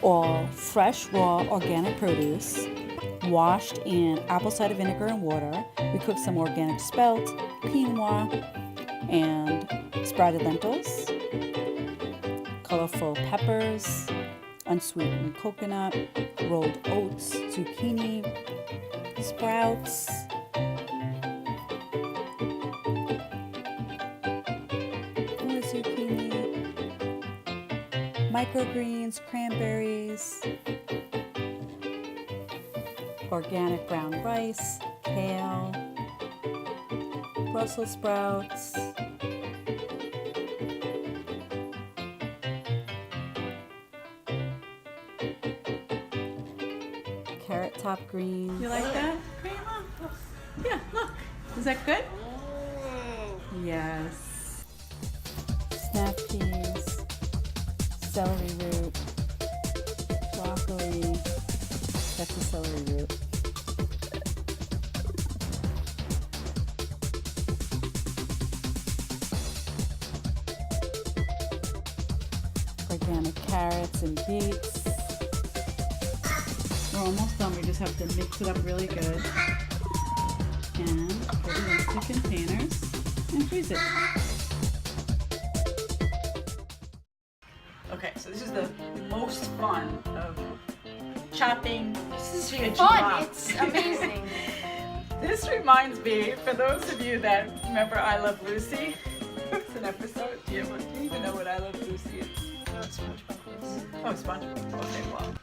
all fresh, raw, organic produce, washed in apple cider vinegar and water. We cook some organic spelt, quinoa, and sprouted lentils, colorful peppers, unsweetened coconut, rolled oats, zucchini, sprouts, more zucchini, microgreens, cranberries, organic brown rice, kale, Brussels sprouts, carrot top greens. You like that, Grandma? Yeah, look. Is that good? Yes. Snap peas, celery root, broccoli, that's the celery root, organic carrots and beets. We're almost done. We just have to mix it up really good. And put it into containers and freeze it. Okay, so this is the most fun of chopping. This is Veggie fun. Chop. It's amazing. This reminds me, for those of you that remember I Love Lucy, it's an episode. Do you even know what I Love Lucy is? Oh, SpongeBob. Oh, SpongeBob. Okay, well,